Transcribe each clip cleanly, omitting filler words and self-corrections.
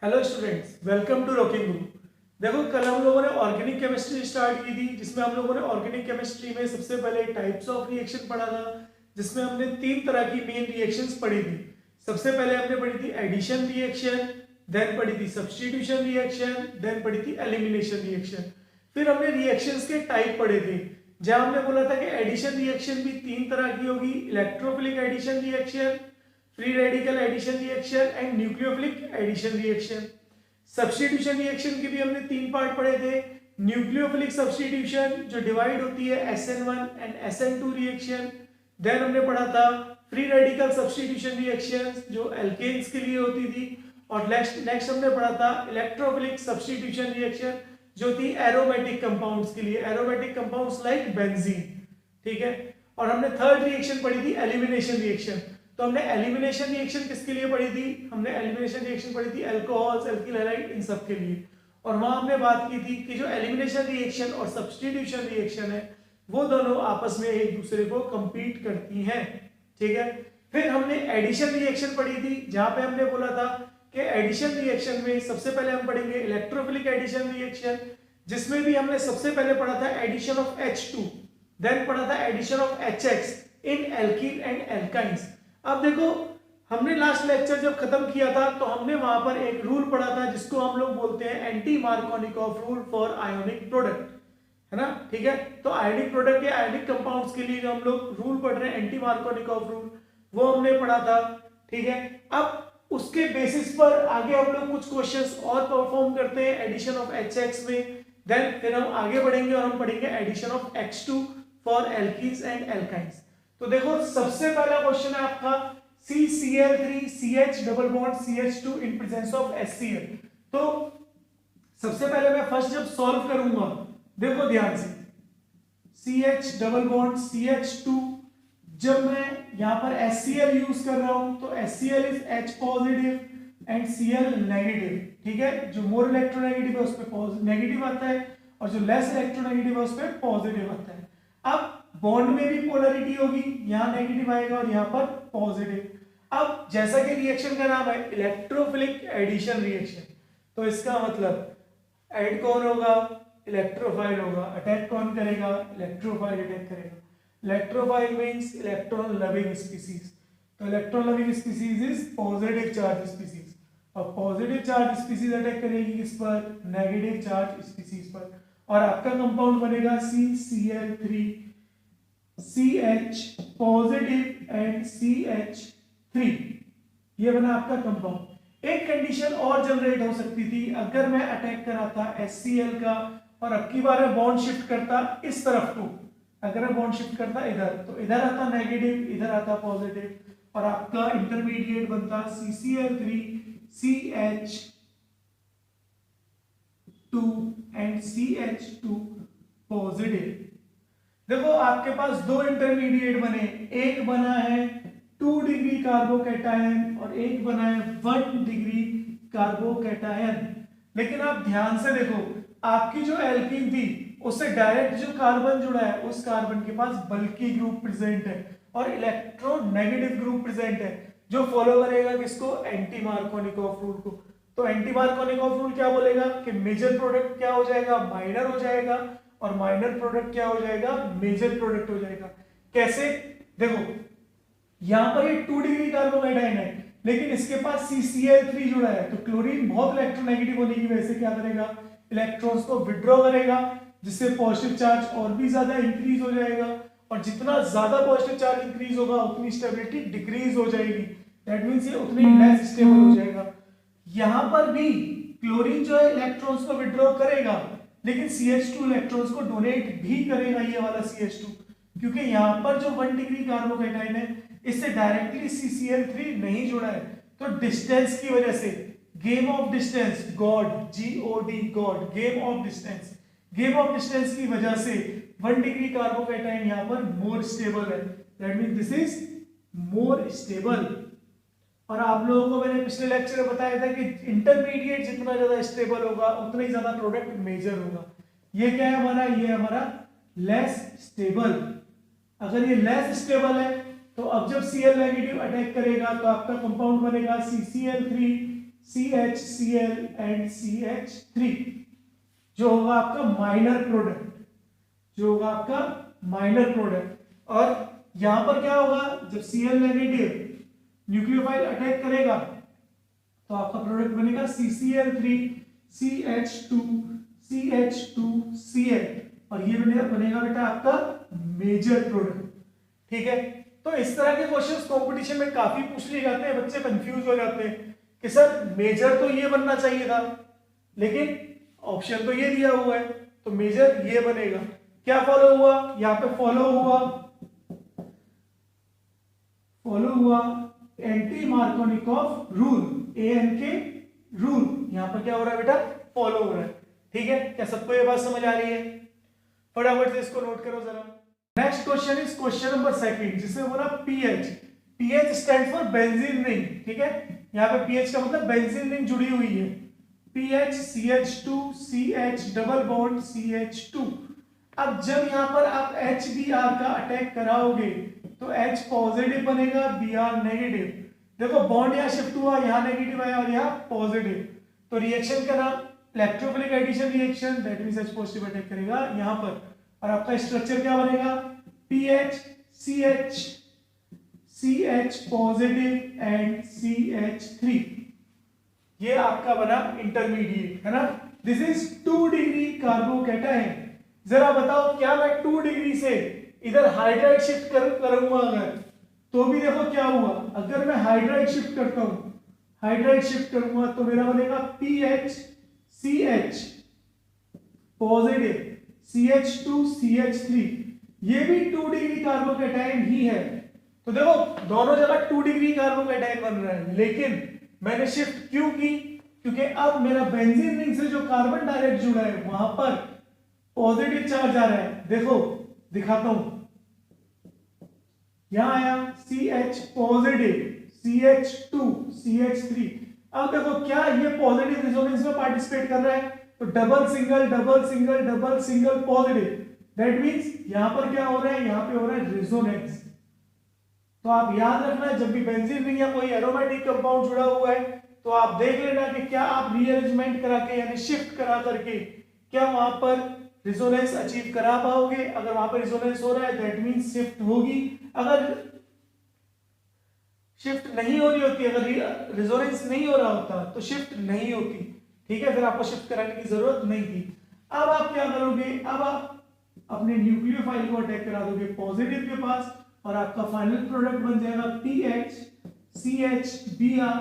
Hello students, welcome to rocking group. देखो, कल हम लोगों ने ऑर्गेनिक केमिस्ट्री स्टार्ट की थी, जिसमें हम लोगों ने ऑर्गेनिक केमिस्ट्री में सबसे पहले टाइप्स ऑफ रिएक्शन पढ़ा था, जिसमें हमने 3 तरह की मेन रिएक्शंस पढ़ी थी। सबसे पहले हमने पढ़ी थी एडिशन रिएक्शन, देन पढ़ी थी सब्स्टिट्यूशन रिएक्शन, देन पढ़ी थी एलिमिनेशन रिएक्शन। फिर हमने रिएक्शंस के टाइप पढ़े थे, जहां हमने बोला था कि एडिशन रिएक्शन भी 3 तरह की होगी: electrophilic addition reaction, free radical addition reaction and nucleophilic addition reaction. Substitution reaction के भी हमने 3 पार्ट पढ़े थे। न्यूक्लियोफिलिक सब्स्टिट्यूशन जो डिवाइड होती है SN1 and SN2 reaction. Then हमने पढ़ा था फ्री रेडिकल सब्स्टिट्यूशन रिएक्शन जो एल्केन्स के लिए होती थी। और नेक्स्ट हमने पढ़ा था इलेक्ट्रोफिलिक सब्स्टिट्यूशन रिएक्शन जो थी एरोमेटिक कंपाउंड्स के लिए, एरोमेटिक कंपाउंड्स लाइक बेंजीन। ठीक है। और हमने थर्ड रिएक्शन पढ़ी थी एलिमिनेशन रिएक्शन। तो हमने एलिमिनेशन रिएक्शन किसके लिए पढ़ी थी? हमने एलिमिनेशन रिएक्शन पढ़ी थी अल्कोहल्स, एल्किल हैलाइड, इन सब के लिए। और वहां हमने बात की थी कि जो एलिमिनेशन रिएक्शन और सब्स्टिट्यूशन रिएक्शन है वो दोनों आपस में एक दूसरे को कंपीट करती हैं। ठीक है। फिर हमने एडिशन रिएक्शन पढ़ी थी, जहां पे हमने बोला था कि एडिशन रिएक्शन में सबसे पहले हम पढ़ेंगे इलेक्ट्रोफिलिक एडिशन रिएक्शन, जिसमें भी हमने सबसे पहले पढ़ा था एडिशन ऑफ H2, देन पढ़ा था addition of HX in alkene and alkynes. अब देखो, हमने लास्ट लेक्चर जब खत्म किया था तो हमने वहां पर एक रूल पढ़ा था जिसको हम लोग बोलते हैं anti Markovnikov rule for ionic product, है ना। ठीक है। तो आयोनिक प्रोडक्ट या आयोनिक कंपाउंड्स के लिए जो हम लोग रूल पढ़ रहे हैं एंटी मार्कोनिकॉफ रूल, वो हमने पढ़ा था। ठीक है। अब उसके बेसिस पर आगे हम लोग कुछ क्वेश्चंस और परफॉर्म करते हैं एडिशन ऑफ HX में। देन फिर हम आगे बढ़ेंगे और हम पढ़ेंगे addition of X2 for alkenes and alkynes. तो देखो, सबसे पहला क्वेश्चन है आपका CCl3 CH double bond CH2 in presence of HCl। तो सबसे पहले मैं फर्स्ट जब सॉल्व करूंगा, देखो ध्यान से, CH डबल बॉन्ड CH2, जब मैं यहां पर HCl यूज कर रहा हूं तो HCl is H positive and Cl negative. ठीक है। जो मोर इलेक्ट्रोनेगेटिव है उस पर नेगेटिव आता है और जो लेस इलेक्ट्रोनेगेटिव है उस पर पॉजिटिव आता है। अब बॉन्ड में भी पोलरिटी होगी, यहां नेगेटिव आएगा और यहां पर पॉजिटिव। अब जैसा कि रिएक्शन का नाम है इलेक्ट्रोफिलिक एडिशन रिएक्शन, तो इसका मतलब ऐड कौन होगा? इलेक्ट्रोफाइल होगा। अटैक कौन करेगा? इलेक्ट्रोफाइल अटैक करेगा। Electrophile means electron loving species. तो electron loving species is positive charge species, और पॉजिटिव चार्ज स्पीसीज अटैक करेगी किस पर? नेगेटिव चार्ज स्पीसीज पर। और आपका कंपाउंड बनेगा CCl3 CH positive and CH3। ये बना आपका कंपाउंड। एक कंडीशन और जनरेट हो सकती थी, अगर मैं अटैक कराता HCl का और अब की बार बॉन्ड शिफ्ट करता इस तरफ को, अगर मैं बॉन्ड शिफ्ट करता इधर, तो इधर आता नेगेटिव, इधर आता पॉजिटिव, और आपका इंटरमीडिएट बनता CCl3 CH2 and CH2 positive. देखो, आपके पास दो इंटरमीडिएट बने, एक बना है 2 डिग्री कार्बोकैटायन और एक बना है 1 डिग्री कार्बोकैटायन। लेकिन आप ध्यान से देखो, आपकी जो एल्कीन थी उससे डायरेक्ट जो कार्बन जुड़ा है उस कार्बन के पास बल्की ग्रुप प्रेजेंट है और इलेक्ट्रोनेगेटिव ग्रुप प्रेजेंट है, जो फॉलो करेगा किसको? एंटी मार्कोनिकॉफ रूल को। तो एंटी मार्कोनिकॉफ रूल क्या बोलेगा कि मेजर प्रोडक्ट क्या हो जाएगा? माइनर हो जाएगा, और माइनर प्रोडक्ट क्या हो जाएगा? मेजर प्रोडक्ट हो जाएगा। कैसे? देखो, यहां पर ये 2 डिग्री कार्बोकैटायन है, लेकिन इसके पास CCl3 जुड़ा है, तो क्लोरीन बहुत इलेक्ट्रोनेगेटिव होने की वजह से क्या करेगा? इलेक्ट्रॉन्स को विड्रॉ करेगा, जिससे पॉजिटिव चार्ज और भी ज्यादा इंक्रीज हो जाएगा, और जितना ज्यादा पॉजिटिव चार्ज इंक्रीज होगा उतनी स्टेबिलिटी डिक्रीज हो जाएगी। दैट मींस ये उतनी लेस स्टेबल हो जाएगा। यहां पर भी क्लोरीन जो है इलेक्ट्रॉन्स को विड्रॉ करेगा, लेकिन CH2 इलेक्ट्रॉन्स को डोनेट भी करेगा, ये वाला CH2, क्योंकि यहां पर जो 1 डिग्री कार्बोकैटायन है इससे डायरेक्टली CCl3 नहीं जुड़ा है। तो डिस्टेंस की वजह से, game of distance, God, GOD, God, game of distance, game of distance की वजह से 1 डिग्री कार्बोकैटायन यहां पर मोर स्टेबल है। That means this is more stable. और आप लोगों को मैंने पिछले लेक्चर में बताया था कि इंटरमीडिएट जितना ज्यादा स्टेबल होगा उतना ही ज्यादा प्रोडक्ट मेजर होगा। ये क्या है हमारा? ये हमारा लेस स्टेबल। अगर ये लेस स्टेबल है तो अब जब Cl नेगेटिव अटैक करेगा तो आपका कंपाउंड बनेगा CCl3 CHCl एंड CH3 जो होगा आपका माइनर प्रोडक्ट, जो होगा आपका माइनर प्रोडक्ट। और यहां पर क्या होगा, जब Cl नेगेटिव न्यूक्लियोफाइल अटैक करेगा तो आपका प्रोडक्ट बनेगा CCl3 CH2 CH2Cl और ये बनेगा बेटा आपका मेजर प्रोडक्ट। ठीक है, तो इस तरह के क्वेश्चंस कंपटीशन में काफी पूछ लिए जाते हैं, बच्चे कंफ्यूज हो जाते हैं कि सर मेजर तो ये बनना चाहिए था लेकिन ऑप्शन तो ये दिया हुआ है, तो मेजर ये बनेगा। क्या फॉलो हुआ, यहाँ पे फॉलो हुआ anti Markovnikov rule, ANK rule, यहां पर क्या हो रहा है बेटा, फॉलो हो रहा है। ठीक है, क्या सबको ये बात समझ आ रही है? फटाफट से इसको नोट करो जरा। Next question is question number 2 जिसमें बोला pH. PH stand for benzene ring. ठीक है, यहाँ पे पीएच का मतलब बेंजीन रिंग जुड़ी हुई है। PH CH2 CH double bond CH2। अब जब यहाँ पर आप HBr का अटैक कराओगे तो H पॉजिटिव बनेगा, Br नेगेटिव। देखो बॉन्ड यहाँ शिफ्ट हुआ, यहाँ नेगेटिव आया और यहाँ पॉजिटिव, तो रिएक्शन का नाम electrophilic addition reaction, that means H positive attack करेगा यहाँ पर। और आपका स्ट्रक्चर क्या बनेगा, PH CH positive and CH3। ये आपका बना इंटरमीडिएट, है ना। This is 2 degree carbocation. जरा बताओ क्या मैं 2 डिग्री से इधर हाइड्राइड शिफ्ट करूंगा अगर, तो भी देखो क्या हुआ, अगर मैं हाइड्राइड शिफ्ट करता हूं, हाइड्राइड शिफ्ट करूंगा तो मेरा बनेगा PH CH positive CH2 CH3। ये भी 2 डिग्री कार्बोकैटायन ही है। तो देखो दोनों जगह 2 डिग्री कार्बोकैटायन बन रहा है, लेकिन मैंने शिफ्ट क्यों की, क्योंकि अब मेरा बेंजीन रिंग से जो कार्बन डायरेक्ट जुड़ा है वहां पर पॉजिटिव चार्ज आ रहा है। देखो दिखाता हूं, यहां आया CH पॉजिटिव CH2 CH3। अब देखो क्या ये पॉजिटिव रिजोनेंस में पार्टिसिपेट कर रहा है, तो double single double single double single positive, that means यहां पर क्या हो रहा है, यहां पे हो रहा है रिजोनेंस। तो आप याद रखना जब भी बेंजीन रिंग या कोई एरोमेटिक कंपाउंड जुड़ा हुआ है तो आप देख लेना कि क्या आप रीअरेंजमेंट करा के यानी शिफ्ट करा करके क्या वहां पर रिजोनेंस अचीव करा पाओगे। अगर वहां पर रिजोनेंस हो रहा है दैट मींस शिफ्ट होगी, अगर शिफ्ट नहीं हो रही होती, अगर रिजोनेंस नहीं हो रहा होता तो शिफ्ट नहीं होती। ठीक है, फिर आपको शिफ्ट कराने की जरूरत नहीं थी। अब आप क्या करोगे, अब आप अपने न्यूक्लियोफाइल को अटैक करा दोगे पॉजिटिव के पास और आपका फाइनल प्रोडक्ट बन जाएगा PH CH Br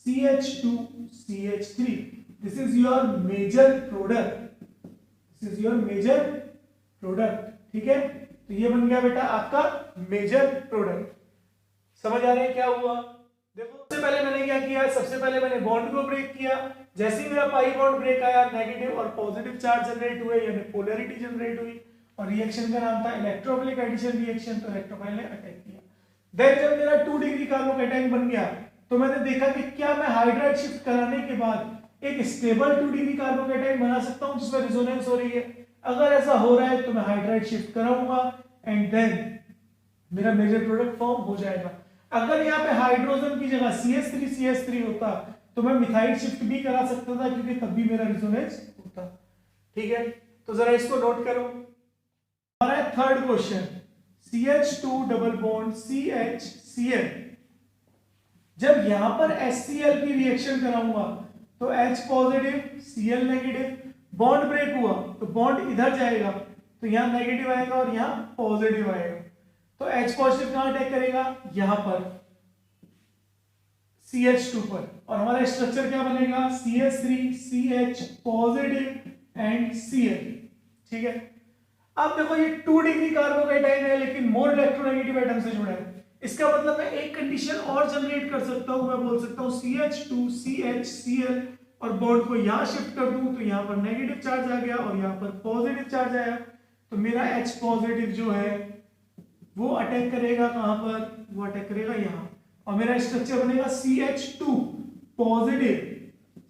CH2 CH3। This is your major product, this is your major product. ठीक है, तो ये बन गया बेटा आपका मेजर प्रोडक्ट। समझ आ रहा है क्या हुआ? देखो सबसे पहले मैंने क्या किया, सबसे पहले मैंने बॉन्ड को ब्रेक किया। जैसे ही मेरा पाई बॉन्ड ब्रेक आया, नेगेटिव और पॉजिटिव चार्ज जनरेट हुए यानी पोलैरिटी जनरेट हुई और रिएक्शन का नाम था इलेक्ट्रोफिलिक एडिशन रिएक्शन, तो इलेक्ट्रोफाइल ने अटैक किया। देन जब मेरा 2 डिग्री कार्बोकैटायन बन गया तो मैंने देखा कि क्या मैं हाइड्राइड शिफ्ट कराने के बाद एक स्टेबल 2 डिग्री कार्बोकैटायन बना सकता हूं जिसमें रिजोनेंस हो रही है। अगर ऐसा हो रहा है तो मैं हाइड्राइड शिफ्ट कराऊंगा एंड देन मेरा मेजर प्रोडक्ट फॉर्म हो जाएगा। अगर यहाँ पे हाइड्रोजन की जगह CH3 होता तो मैं मिथाइल शिफ्ट भी करा सकता था क्योंकि तब भी मेरा रिजोनेंस होता। ठीक है, तो जरा इसको नोट करो। हमारा third question, CH2 double bond CHCl। जब यहां पर HCl की रिएक्शन कराऊंगा तो H positive Cl negative, bond break हुआ तो बॉन्ड इधर जाएगा तो यहां नेगेटिव आएगा और यहां पॉजिटिव आएगा। तो H पॉजिटिव कहां अटैक करेगा, यहां पर CH2 पर, और हमारा स्ट्रक्चर क्या बनेगा CH3 CH positive and Cl। ठीक है, अब देखो ये 2 डिग्री कार्बोकैटायन है लेकिन मोर इलेक्ट्रोनेगेटिव एटम से जुड़ा है। इसका मतलब मैं एक कंडीशन और जनरेट कर सकता हूं, मैं बोल सकता हूं CH2 CHCl और बॉन्ड को यहां शिफ्ट कर दूं तो यहां पर नेगेटिव चार्ज आ गया और यहां पर पॉजिटिव चार्ज आया, तो मेरा H पॉजिटिव जो है वो अटैक करेगा कहां पर, वो अटैक करेगा यहां, और मेरा स्ट्रक्चर बनेगा CH2 पॉजिटिव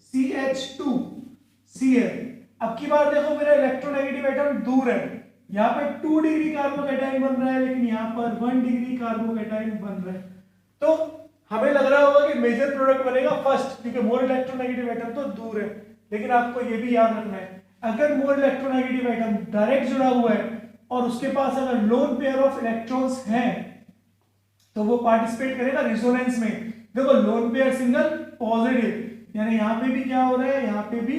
CH2 Cl। अब की बार देखो मेरा इलेक्ट्रोनेगेटिव एटम दूर है, यहाँ पे 2 डिग्री कार्बोकैटायन बन रहा है लेकिन यहाँ पर 1 डिग्री कार्बोकैटायन बन रहा है। तो हमें लग रहा होगा कि मेजर प्रोडक्ट बनेगा फर्स्ट, क्योंकि मोर इलेक्ट्रोनेगेटिव एटम तो दूर है, लेकिन आपको ये भी याद रखना है अगर मोर इलेक्ट्रोनेगेटिव एटम डायरेक्ट जुड़ा हुआ है और उसके पास अगर लोन पेयर ऑफ इलेक्ट्रॉन्स हैं तो वो पार्टिसिपेट करेगा रिजोनेंस में। देखो लोन पेयर सिंगल पॉजिटिव, यानी यहाँ पे भी क्या हो रहा है, यहाँ पे भी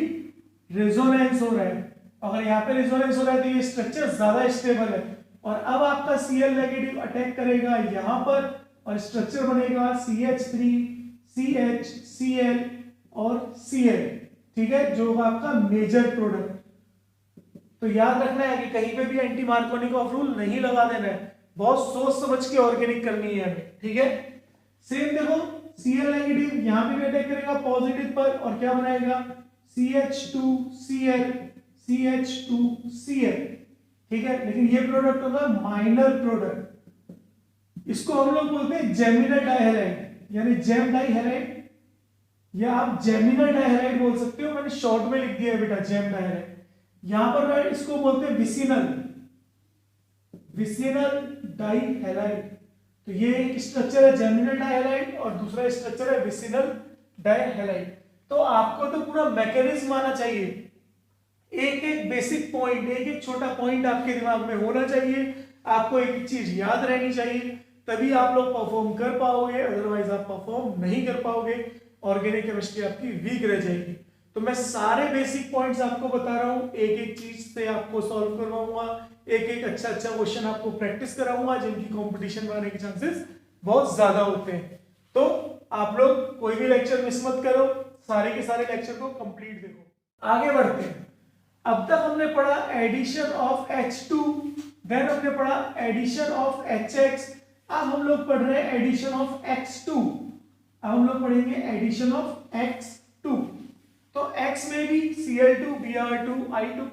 रेजोनेंस हो रहा है। अगर यहाँ पे रेजोनेंस हो रहा है तो ये स्ट्रक्चर ज्यादा स्टेबल है। और अब आपका Cl नेगेटिव अटैक करेगा यहाँ पर और स्ट्रक्चर बनेगा CH3 CH Cl और Cl, ठीक है, जो होगा आपका मेजर प्रोडक्ट। तो याद रखना है कि कहीं पे भी एंटी मार्कोनिकोव रूल नहीं लगा देना है, बहुत सोच समझ के ऑर्गेनिक करनी है हमें, ठीक है। सेम देखो Cl नेगेटिव यहाँ पे भी अटैक करेगा पॉजिटिव पर और क्या बनाएगा CH2Cl CH2Cl, ठीक है, लेकिन ये प्रोडक्ट होगा माइनर प्रोडक्ट। इसको हम लोग बोलते हैं जेमिनल डाइहैलाइड, यानी जेम डाइहैलाइड या आप जेमिनल डाइहैलाइड बोल सकते हो, मैंने शॉर्ट में लिख दिया है बेटा जेम डाइहैलाइड। यहां पर इसको बोलते हैं विसिनल डाइहैलाइड। तो ये एक स्ट्रक्चर है जेमिनल डाइहैलाइड और दूसरा स्ट्रक्चर है विसिनल डाइहैलाइड। तो आपको तो पूरा मैकेनिज्म आना चाहिए, एक एक बेसिक पॉइंट, एक एक छोटा पॉइंट आपके दिमाग में होना चाहिए, आपको एक एक चीज याद रहनी चाहिए, तभी आप लोग परफॉर्म कर पाओगे, अदरवाइज आप परफॉर्म नहीं कर पाओगे, ऑर्गेनिक केमिस्ट्री आपकी वीक रह जाएगी। तो मैं सारे बेसिक पॉइंट्स आपको बता रहा हूँ, एक एक चीज से आपको सॉल्व करवाऊंगा, एक एक अच्छा क्वेश्चन आपको प्रैक्टिस कराऊंगा जिनकी कंपटीशन में आने के चांसेस बहुत ज्यादा होते हैं। तो आप लोग कोई भी लेक्चर मिस मत करो, सारे के सारे लेक्चर को कंप्लीट देखो। आगे बढ़ते हैं। अब तक हमने पढ़ा एडिशन ऑफ H2, देन हमने पढ़ा एडिशन ऑफ HX, अब हम लोग पढ़ रहे हैं एडिशन ऑफ X2। अब हम लोग पढ़ेंगे एडिशन ऑफ X2। तो X में भी Cl2 Br2 I2,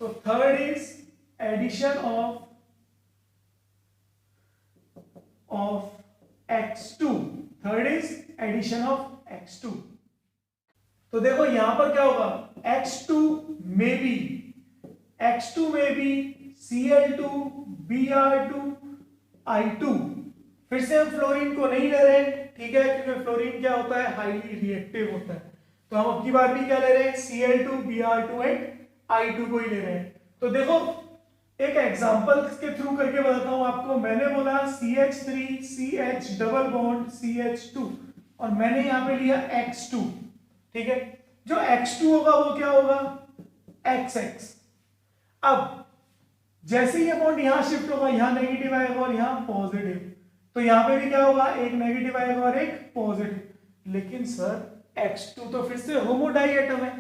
तो third is addition of X2, third is addition of X2। तो देखो यहां पर क्या होगा, X2 में भी Cl2 Br2 I2। फिर से हम फ्लोरीन को नहीं ले रहे, ठीक है, क्योंकि फ्लोरीन क्या होता है, हाईली रिएक्टिव होता है। तो हम अब की बार भी क्या ले रहे हैं, Cl2 Br2 एंड I2 को ही ले रहे हैं। तो देखो एक एग्जांपल के थ्रू करके बताता हूं आपको। मैंने बोला CH3 CH double bond CH2 और मैंने यहां पे लिया X2, ठीक है। जो X2 होगा वो क्या होगा, XX। अब जैसे ये बॉन्ड यहां शिफ्ट होगा, यहां नेगेटिव आएगा और यहां पॉजिटिव, तो यहां पे भी क्या होगा, एक नेगेटिव आएगा और एक पॉजिटिव। लेकिन सर X2 तो फिर से होमोडाई एटम है,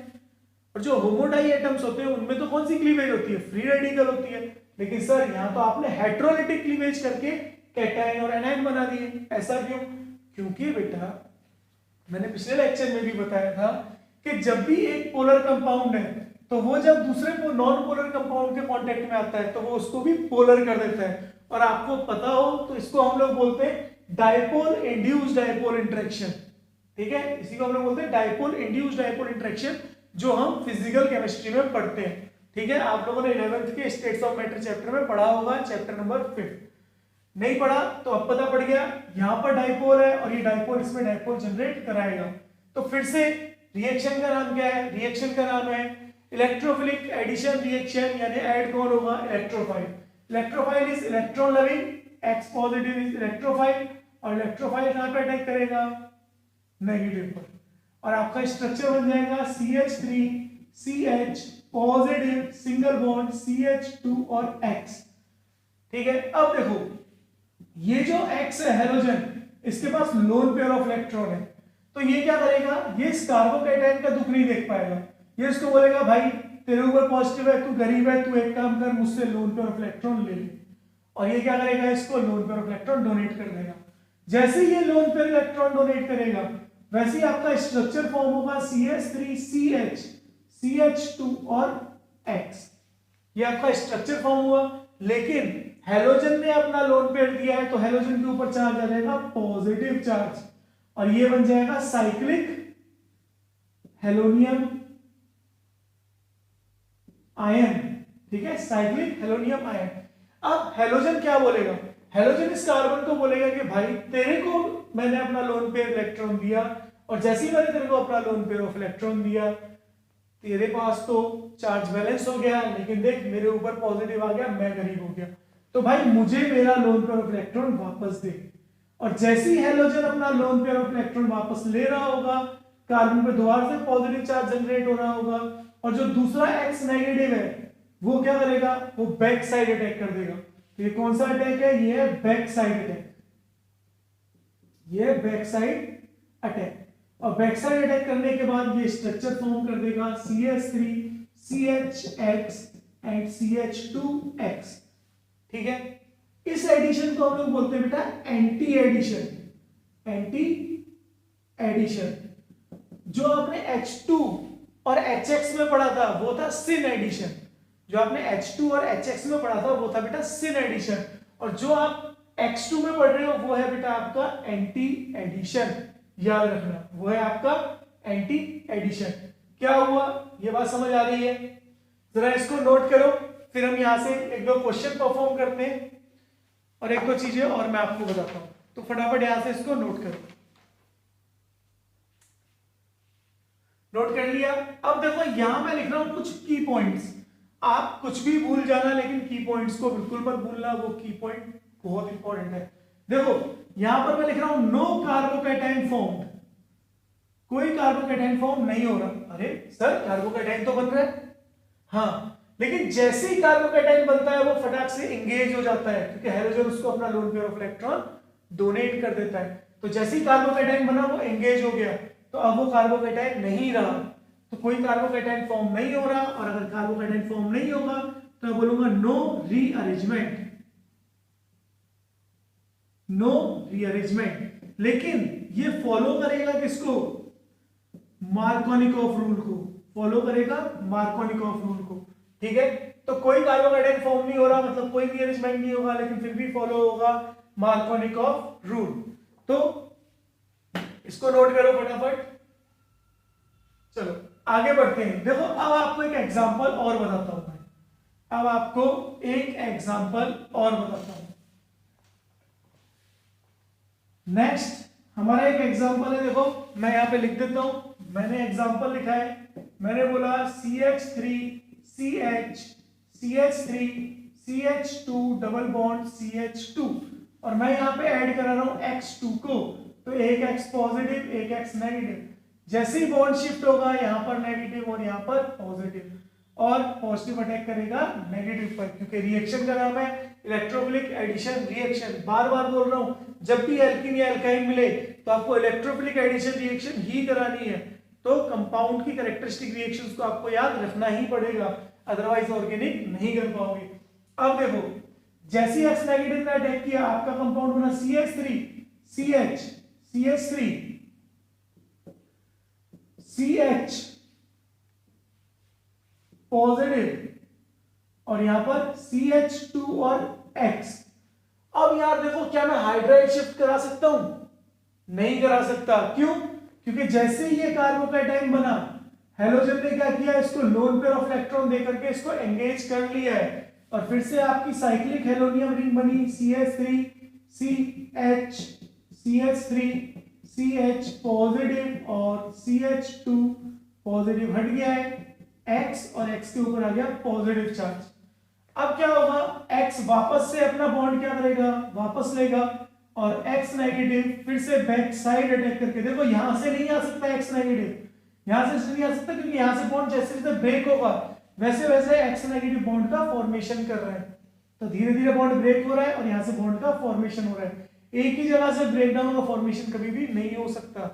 और जो होमोडाई एटम्स होते हैं उनमें तो कौन सी क्लीवेज होती है, फ्री रेडिकल होती है। लेकिन सर यहां तो आपने हेटेरोलिटिक क्लीवेज करके कैटायन और एनायन बना दिए, ऐसा क्यों? क्योंकि बेटा मैंने पिछले लेक्चर में भी बताया था कि जब भी एक पोलर कंपाउंड है तो वो जब दूसरे को नॉन पोलर कंपाउंड के कांटेक्ट में आता है तो वो उसको भी पोलर कर देता है। और आपको पता हो तो इसको हम लोग बोलते हैं डायपोल इंड्यूस्ड डायपोल इंटरेक्शन, ठीक है, इसी को हम लोग बोलते हैं डायपोल इंड्यूस्ड डायपोल इंटरेक्शन, जो हम फिजिकल केमिस्ट्री में पढ़ते हैं, ठीक है। आप लोगों ने 11th के स्टेट्स ऑफ मैटर चैप्टर में पढ़ा होगा, चैप्टर नंबर 5। नहीं पढ़ा तो अब पता पड़ गया, यहां पर डायपोल है और ये डायपोल इसमें डायपोल जनरेट कराएगा। तो फिर से रिएक्शन का नाम क्या है, रिएक्शन का नाम है इलेक्ट्रोफिलिक एडिशन रिएक्शन, यानी ऐड कौन होगा, electrophile. Electrophile is electron loving, X positive is electrophile, और इलेक्ट्रोफाइल कहां पे अटैक करेगा, नेगेटिव पर, और आपका स्ट्रक्चर बन जाएगा CH3 CH positive single bond CH2 और X, ठीक है। अब देखो ये जो X है हेलोजन, इसके पास लोन पेयर ऑफ इलेक्ट्रॉन है, तो ये क्या करेगा, ये इस कार्बोकैटायन का दुख नहीं देख पाएगा, ये इसको बोलेगा भाई तेरे ऊपर पॉजिटिव है, तू गरीब है, तू एक काम कर मुझसे लोन पेयर ऑफ इलेक्ट्रॉन ले ले, और ये क्या करेगा, इसको loan pair of electron donate कर देगा। जैसे ये लोन पेयर इलेक्ट्रॉन डोनेट करेगा वैसे ही आपका स्ट्रक्चर फॉर्म होगा CH3 CH CH2 और X, ये आपका स्ट्रक्चर फॉर्म हुआ। लेकिन हेलोजन ने अपना लोन पेयर दिया है तो हेलोजन के ऊपर चार्ज आ जाएगा पॉजिटिव चार्ज, और ये बन जाएगा साइक्लिक हेलोनियम आयन, ठीक है, साइक्लिक हेलोनियम आयन। अब हेलोजन क्या बोलेगा, हेलोजन इस कार्बन को बोलेगा कि भाई तेरे को मैंने अपना लोन पेयर इलेक्ट्रॉन दिया, और जैसे ही मैंने तेरे को अपना लोन पेयर ऑफ इलेक्ट्रॉन दिया, तेरे पास तो चार्ज बैलेंस हो गया, लेकिन देख मेरे ऊपर पॉजिटिव आ गया, मैं गरीब हो गया, तो भाई मुझे मेरा लोन पेयर ऑफ इलेक्ट्रॉन वापस दे। और जैसे ही हेलोजन अपना लोन पेयर ऑफ इलेक्ट्रॉन वापस ले रहा होगा, कार्बन पे दोबारा से पॉजिटिव चार्ज जनरेट हो रहा होगा, और जो दूसरा एक्स नेगेटिव है वो क्या करेगा, वो बैक साइड अटैक कर देगा। तो ये कौन सा अटैक है, ये है बैक साइड अटैक, ये बैक साइड अटैक। और बैक साइड अटैक करने के बाद ये स्ट्रक्चर फॉर्म कर देगा CH3 CHX एंड CH2X। ठीक है, इस एडिशन को हम लोग बोलते हैं बेटा एंटी एडिशन। एंटी एडिशन जो आपने H2 और HX में पढ़ा था वो था सिन एडिशन। जो आपने H2 और HX में पढ़ा था वो था बेटा सिन एडिशन, और जो आप X2 में पढ़ रहे हो वो है बेटा आपका एंटी एडिशन। याद रखना, वो है आपका एंटी एडिशन। क्या हुआ, ये बात समझ आ रही है? जरा इसको नोट करो, फिर हम यहां से एक दो क्वेश्चन परफॉर्म करते हैं और एक दो चीजें और मैं आपको बताता हूं। तो फटाफट यहां से इसको नोट करो। नोट कर लिया? अब देखो यहां मैं लिख रहा हूं कुछ की पॉइंट्स, आप कुछ भी भूल जाना लेकिन की पॉइंट्स को बिल्कुल मत भूलना, वो की पॉइंट बहुत इंपॉर्टेंट है। देखो यहां पर मैं लिख रहा हूं नो कार्बोकैटायन फॉर्म्ड, कोई कार्बोकैटायन फॉर्म नहीं हो रहा। अरे सर कार्बोकैटायन तो बन रहा है, हाँ, लेकिन जैसे ही कार्बोकैटायन बनता है वो फटाक से एंगेज हो जाता है, क्योंकि हेलोजन उसको अपना loan pair of electron donate कर देता है। तो जैसे ही कार्बोकैटायन बना वो एंगेज हो गया, तो अब वो कार्बोकैटायन नहीं रहा, तो कोई कार्बोकैटायन फॉर्म नहीं हो रहा। और अगर कार्बोकैटायन फॉर्म नहीं होगा तो मैं बोलूंगा नो रीअरेंजमेंट, नो रीअरेंजमेंट। लेकिन ये फॉलो करेगा किसको, मार्कोनिकॉफ रूल को, फॉलो करेगा मार्कोनिकॉफ रूल को। ठीक है, तो कोई कार्बोकैटायन फॉर्म नहीं हो रहा, मतलब कोई रीअरेंजमेंट नहीं होगा, लेकिन फिर भी फॉलो होगा मार्कोनिकॉफ रूल। तो इसको नोट करो फटाफट। चलो आगे बढ़ते हैं। देखो अब आपको एक एग्जांपल और बताता हूं मैं, अब आपको एक एग्जांपल और बताता हूं। नेक्स्ट हमारा एक एग्जांपल है, देखो मैं यहां पे लिख देता हूं, मैंने एग्जांपल लिखा है, मैंने बोला CH3 CH CH3 CH2 double bond CH2, और मैं यहां पे ऐड करा रहा हूं X2 को, तो एक X पॉजिटिव एक X नेगेटिव। जैसे ही बॉन्ड शिफ्ट होगा यहां पर नेगेटिव और यहां पर पॉजिटिव, और पॉजिटिव अटैक करेगा नेगेटिव पर, क्योंकि रिएक्शन का नाम है इलेक्ट्रोफिलिक एडिशन रिएक्शन। बार बार बोल रहा हूं, जब भी एल्कीन या एल्काइन मिले तो आपको इलेक्ट्रोफिलिक एडिशन रिएक्शन ही करानी है। तो कंपाउंड की कैरेक्टरिस्टिक रिएक्शंस को आपको याद रखना ही पड़ेगा, अदरवाइज ऑर्गेनिक नहीं कर पाओगे। अब देखो जैसे एक्स नेगेटिव ने अटैक किया, आपका कंपाउंड बना CH3 CH CH3 CH positive, और यहां पर CH2 और X। अब यार देखो क्या मैं हाइड्राइड शिफ्ट करा सकता हूं? नहीं करा सकता। क्यों? क्योंकि जैसे ही ये कार्बोकैटायन बना, हेलोजन ने क्या किया, इसको लोन पेयर ऑफ इलेक्ट्रॉन देकर के इसको एंगेज कर लिया है, और फिर से आपकी साइक्लिक हेलोनियम रिंग बनी CH3 CH CH3 CH positive और CH2 पॉजिटिव हट गया है, X और X के ऊपर आ गया पॉजिटिव चार्ज। अब क्या होगा, X वापस से अपना बॉन्ड क्या करेगा, वापस लेगा, और X नेगेटिव फिर से बैक साइड अटैक करके, देखो यहां से नहीं आ सकता X नेगेटिव, यहां से नहीं आ सकता, क्योंकि यहां से बॉन्ड जैसे जैसे ब्रेक होगा वैसे वैसे X नेगेटिव बॉन्ड का फॉर्मेशन कर रहा है। तो धीरे धीरे बॉन्ड ब्रेक हो रहा है और यहां से बॉन्ड का फॉर्मेशन हो रहा है। एक ही जगह से ब्रेकडाउन का फॉर्मेशन कभी भी नहीं हो सकता।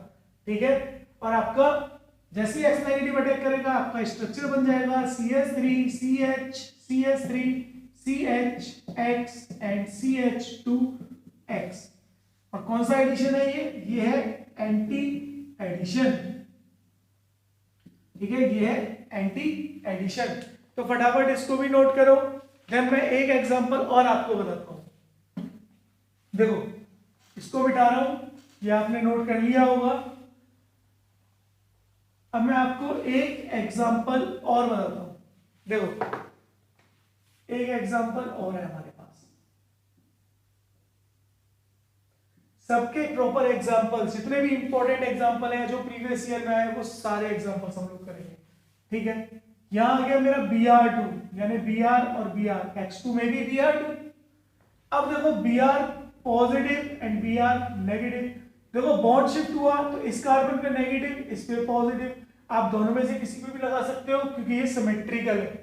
ठीक है, और आपका जैसे ही X नेगेटिव अटैक करेगा आपका स्ट्रक्चर बन जाएगा CH3 CH CH3 CH X and CH2X। और कौन सा एडिशन है ये है एंटी एडिशन। ठीक है, ये है एंटी एडिशन। तो फटाफट इसको भी नोट करो, देन मैं एक एग्जांपल और आपको बताता हूं। देखो इसको बिठा रहा हूं, ये आपने नोट कर लिया होगा। अब मैं आपको एक एग्जांपल और बताता हूं। देखो एक एग्जांपल और है हमारे पास, सबके प्रॉपर एग्जांपल्स, जितने भी इंपॉर्टेंट एग्जांपल हैं जो प्रीवियस ईयर में आए वो सारे एग्जांपल्स हम लोग करेंगे। ठीक है, यहां आ गया मेरा Br2 यानी Br और Br, H2 में भी Br2। अब देखो Br positive and Br negative, देखो बॉन्ड शिफ्ट हुआ तो इस कार्बन पे नेगेटिव, इस पे पॉजिटिव, आप दोनों में से किसी पे भी लगा सकते हो क्योंकि ये सिमेट्रिकल है।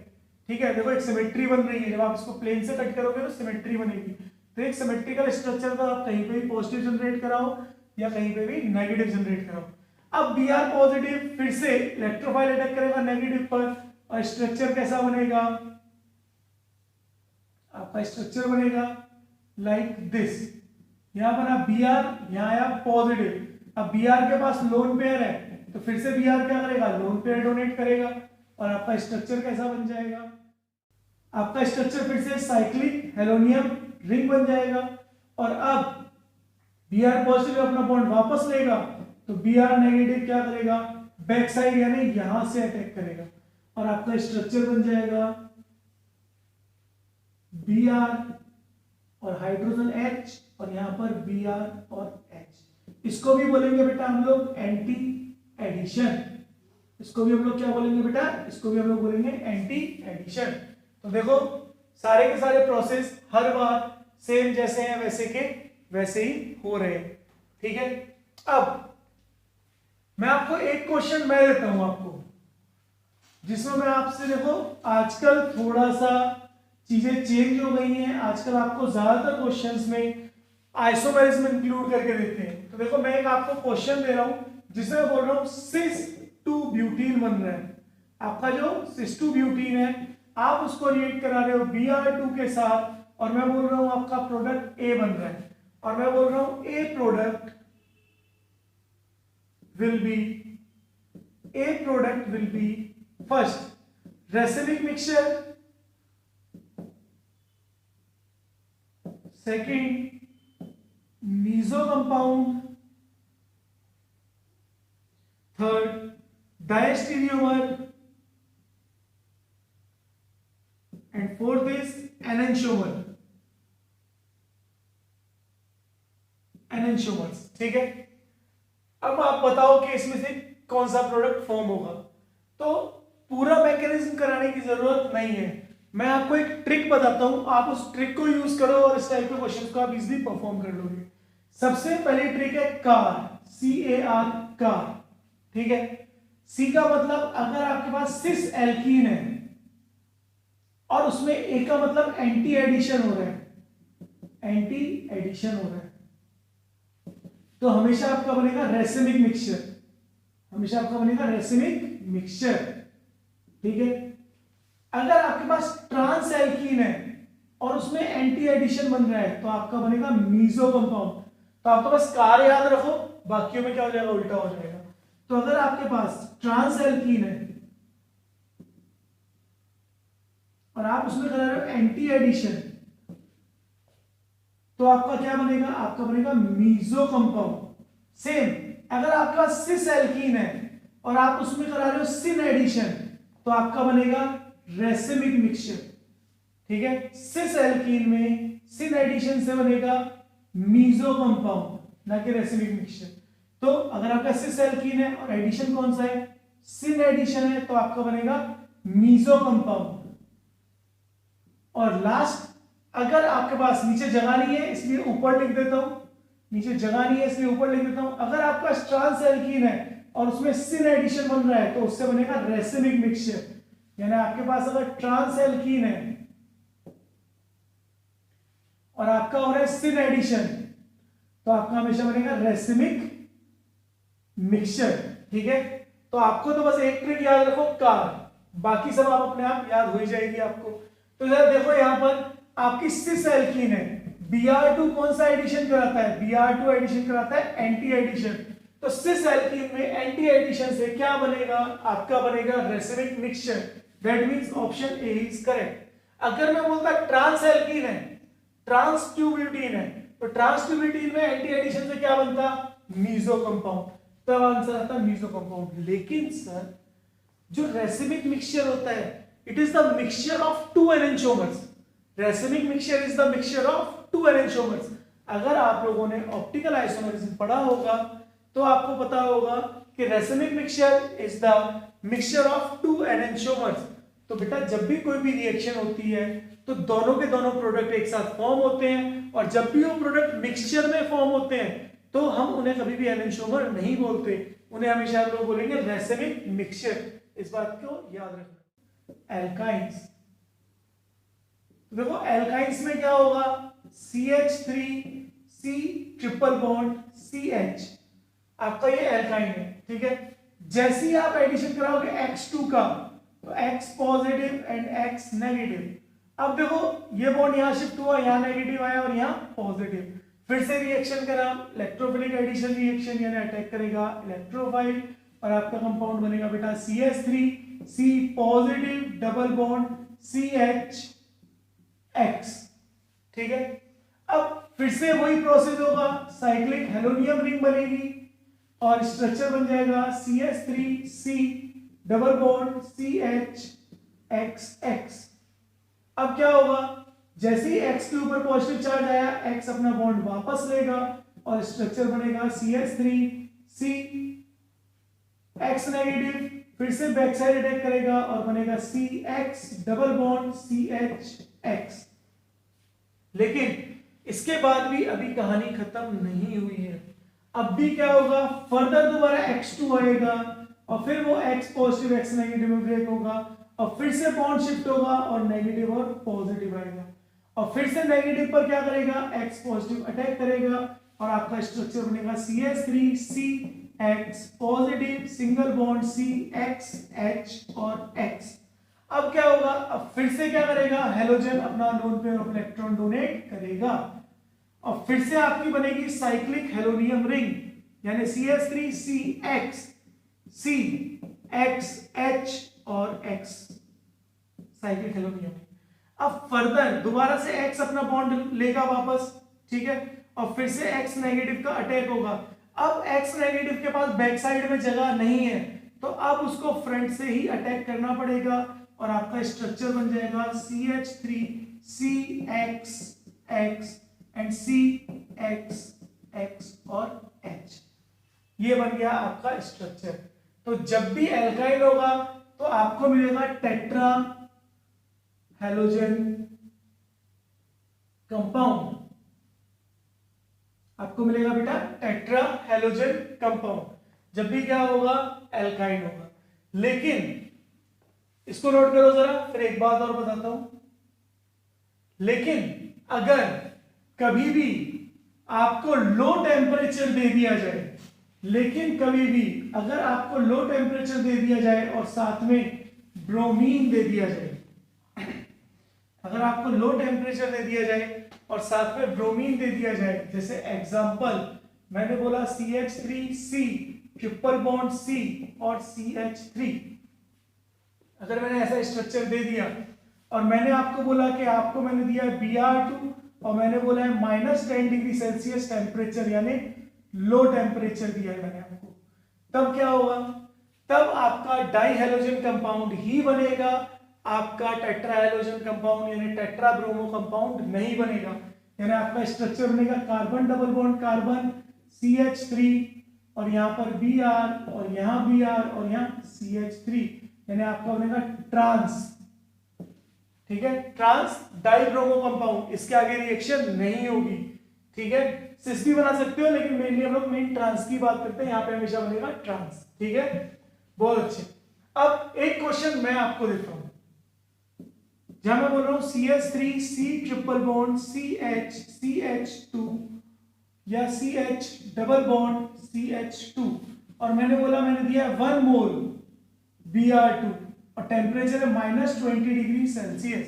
ठीक है, देखो एक सिमेट्री बन रही है, जब आप इसको प्लेन से कट करोगे तो सिमेट्री बनेगी। तो एक सिमेट्रिकल स्ट्रक्चर को आप कहीं पे भी पॉजिटिव जनरेट कराओ या कहीं पे भी नेगेटिव जनरेट कराओ। अब Br पॉजिटिव फिर से इलेक्ट्रोफाइल अटैक करेगा नेगेटिव पर, और स्ट्रक्चर कैसा बनेगा, आपका स्ट्रक्चर बनेगा लाइक दिस। यहां बना Br, यहां आया पॉजिटिव। अब Br के पास लोन पेयर है तो फिर से Br क्या करेगा, लोन पेयर डोनेट करेगा, और आपका स्ट्रक्चर कैसा बन जाएगा, आपका स्ट्रक्चर फिर से साइक्लिक हेलोनियम रिंग बन जाएगा। और अब Br पॉजिटिव अपना बॉन्ड वापस लेगा तो Br नेगेटिव क्या करेगा, बैक साइड यानी यहां से अटैक करेगा, और आपका स्ट्रक्चर बन जाएगा Br और हाइड्रोजन H, और यहां पर Br और H। इसको भी बोलेंगे बेटा हम लोग एंटी एडिशन। इसको भी हम लोग क्या बोलेंगे बेटा, इसको भी हम लोग बोलेंगे एंटी एडिशन। तो देखो सारे के सारे प्रोसेस हर बार सेम जैसे हैं वैसे के वैसे ही हो रहे हैं। ठीक है, अब मैं आपको एक क्वेश्चन मैं देता हूं आपको, जिसमें मैं आपसे, देखो आजकल थोड़ा सा चीजें चेंज हो गई हैं, आजकल आपको ज्यादातर क्वेश्चंस में आइसोमेरिज्म में इंक्लूड करके देते हैं। तो देखो मैं एक आपको क्वेश्चन दे रहा हूं जिसमें मैं बोल रहा हूं सिस 2 ब्यूटीन बन रहा है। आपका जो सिस 2 ब्यूटीन है आप उसको रिएक्ट करा रहे हो Br2 के साथ, और मैं बोल रहा हूं आपका प्रोडक्ट A बन रहा है, और मैं बोल रहा हूं A product will be first racemic mixture, second meso compound, third diastereomer, and fourth is enantiomers. ठीक है, अब आप बताओ कि इसमें से कौन सा प्रोडक्ट फॉर्म होगा। तो पूरा मैकेनिज्म कराने की जरूरत नहीं है, मैं आपको एक ट्रिक बताता हूं, आप उस ट्रिक को यूज करो और इस टाइप के क्वेश्चन को आप इजीली परफॉर्म कर लोगे। सबसे पहली ट्रिक है कार, CAR, कार। ठीक है, सी का मतलब अगर आपके पास सिस एल्कीन है और उसमें ए का मतलब एंटी एडिशन हो रहा है, एंटी एडिशन हो रहा है, तो हमेशा आपका बनेगा रेसिमिक मिक्सचर, हमेशा आपका बनेगा रेसिमिक मिक्सचर। ठीक है, अगर आपके पास ट्रांस एल्कीन है और उसमें एंटी एडिशन बन रहा है तो आपका बनेगा मीजो कंपाउंड। तो आपका बस कार याद रखो, बाकियों में क्या हो जाएगा, उल्टा हो जाएगा। तो अगर आपके पास ट्रांस एल्कीन है और आप उसमें करा रहे हो एंटी एडिशन, तो आपका क्या बनेगा, आपका बनेगा मीजो कंपाउंड। सेम अगर आपके पास सिस एल्कीन है और आप उसमें करा रहे हो सिन एडिशन, तो आपका बनेगा रेसिमिक मिक्सचर। ठीक है, सिस एल्कीन में सिन एडिशन से बनेगा मीजो कंपाउंड, ना कि रेसिमिक मिक्सचर। तो अगर आपका सिस एल्कीन है और एडिशन कौन सा है, सिन एडिशन है, तो आपका बनेगा मीजो कंपाउंड। और लास्ट, अगर आपके पास नीचे जगह नहीं है इसलिए ऊपर लिख देता हूं, नीचे जगह नहीं है इसलिए ऊपर लिख देता हूं, अगर आपका ट्रांस एल्कीन है और उसमें सिन एडिशन बन रहा है तो उससे बनेगा रेसिमिक मिक्सचर। यानी आपके पास अगर ट्रांस एल्कीन है और आपका हो रहा है सिन एडिशन, तो आपका हमेशा बनेगा रेसिमिक मिक्सचर। ठीक है, तो आपको तो बस एक ट्रिक याद रखो कार, बाकी सब आप अपने आप याद हो ही जाएगी आपको। तो जरा देखो यहां पर आपकी सिस एल्कीन है, Br2 कौन सा एडिशन कराता है, Br2 एडिशन कराता है एंटी एडिशन। तो सिस एल्कीन में एंटी एडिशन से क्या बनेगा, आपका बनेगा racemic mixture. That means option A is correct. अगर मैं बोलता ट्रांस एल्कीन है, ट्रांस 2 ब्यूटीन है, तो ट्रांस 2 ब्यूटीन में एंटी एडिशन से क्या बनता, मीजो कंपाउंड, तब आंसर आता मीजो कंपाउंड। लेकिन सर जो रेसिमिक मिक्सचर होता है, it is the mixture of 2 enantiomers. Racemic mixture is the mixture of 2 enantiomers. अगर आप लोगों ने ऑप्टिकल आइसोमरिज्म पढ़ा होगा तो आपको पता होगा कि racemic mixture is the mixture of two enantiomers. तो बेटा जब भी कोई भी रिएक्शन होती है तो दोनों के दोनों प्रोडक्ट एक साथ फॉर्म होते हैं, और जब भी वो प्रोडक्ट मिक्सचर में फॉर्म होते हैं तो हम उन्हें कभी भी एनेंटियोमर नहीं बोलते, उन्हें हमेशा हम लोग बोलेंगे रेसिमिक मिक्सचर। इस बात को याद रखना। एल्काइंस, देखो एल्काइंस में क्या होगा, CH3C ट्रिपल बॉन्ड CH, आपका ये एल्काइन है, ठीक है। जैसे ही आप एडिशन कराओगे X2 का तो X positive and X negative. अब देखो ये बॉन्ड यहां शिफ्ट हुआ, यहां नेगेटिव आया और यहां पॉजिटिव, फिर से रिएक्शन करा, इलेक्ट्रोफिलिक एडिशन रिएक्शन यानी अटैक करेगा इलेक्ट्रोफाइल और आपका कंपाउंड बनेगा बेटा CH3C positive double bond CH X, ठीक है। अब फिर से वही प्रोसेस होगा, साइक्लिक हेलोनियम रिंग बनेगी और स्ट्रक्चर बन जाएगा CH3C double bond CH XX। अब क्या होगा, जैसे ही X के ऊपर पॉजिटिव चार्ज आया, X अपना बॉन्ड वापस लेगा और स्ट्रक्चर बनेगा CH3C X नेगेटिव, फिर से बैक साइड अटैक करेगा और बनेगा CX डबल बॉन्ड CHX। लेकिन इसके बाद भी अभी कहानी खत्म नहीं हुई है, अब भी क्या होगा, फर्दर दोबारा X2 आएगा और फिर वो X पॉजिटिव X नेगेटिव में ब्रेक होगा और फिर से बॉन्ड शिफ्ट होगा और नेगेटिव और पॉजिटिव आएगा और फिर से नेगेटिव पर क्या करेगा, X पॉजिटिव अटैक करेगा और आपका स्ट्रक्चर बनेगा CH3C X positive single bond CX H और X। अब क्या होगा, अब फिर से क्या करेगा, हेलोजन अपना loan pair of electron donate करेगा और फिर से आपकी बनेगी साइक्लिक हेलोनियम रिंग यानी CH3CX C X H और X, साइक्लिक हेलोनियम। अब फर्दर दोबारा से X अपना बॉन्ड लेगा वापस, ठीक है, और फिर से X नेगेटिव का अटैक होगा। अब X नेगेटिव के पास बैक साइड में जगह नहीं है तो अब उसको फ्रंट से ही अटैक करना पड़ेगा और आपका स्ट्रक्चर बन जाएगा CH3CX X and CX X और H। ये बन गया आपका स्ट्रक्चर। तो जब भी एल्काइल होगा तो आपको मिलेगा टेट्रा हैलोजन कंपाउंड, आपको मिलेगा बेटा टेट्रा हैलोजन कंपाउंड जब भी क्या होगा, एल्काइल होगा। लेकिन इसको नोट करो जरा, फिर एक बात और बताता हूं, लेकिन अगर कभी भी आपको लो टेम्परेचर दे दिया जाए, लेकिन कभी भी अगर आपको लो टेम्परेचर दे दिया जाए और साथ में ब्रोमीन दे दिया जाए, अगर आपको लो टेम्परेचर दे दिया जाए और साथ में ब्रोमीन दे दिया जाए, जैसे एग्जांपल मैंने बोला CH3C ट्रिपल बॉन्ड C और CH3, अगर मैंने ऐसा स्ट्रक्चर दे दिया और मैंने आपको बोला कि आपको मैंने दिया है Br2 और मैंने बोला है -10 डिग्री सेल्सियस टेम्परेचर यानी लो टेम्परेचर दिया है मैंने आपको, तब क्या होगा, तब आपका डाई हैलोजन कंपाउंड ही बनेगा, आपका टेट्रा हैलोजन कंपाउंड यानी टेट्रा ब्रोमो कंपाउंड नहीं बनेगा। यानी आपका स्ट्रक्चर बनेगा carbon double bond carbon CH3 और यहां पर Br और यहां Br और यहां CH3 यानी आपका बनेगा ट्रांस, ठीक है, ट्रांस डाइब्रोमो कंपाउंड। इसके आगे रिएक्शन नहीं होगी, ठीक है, सिस भी बना सकते हो लेकिन मेनली हम लोग मेन ट्रांस की बात करते हैं, यहां पे हमेशा बनेगा ट्रांस, ठीक है, बहुत अच्छे। अब एक क्वेश्चन मैं आपको देता हूं, जहां मैं बोल रहा हूं CH3C triple bond CH CH2 या CH डबल बॉन्ड CH2 और मैंने बोला मैंने दिया 1 मोल Br2 और टेम्परेचर है -20 डिग्री सेल्सियस,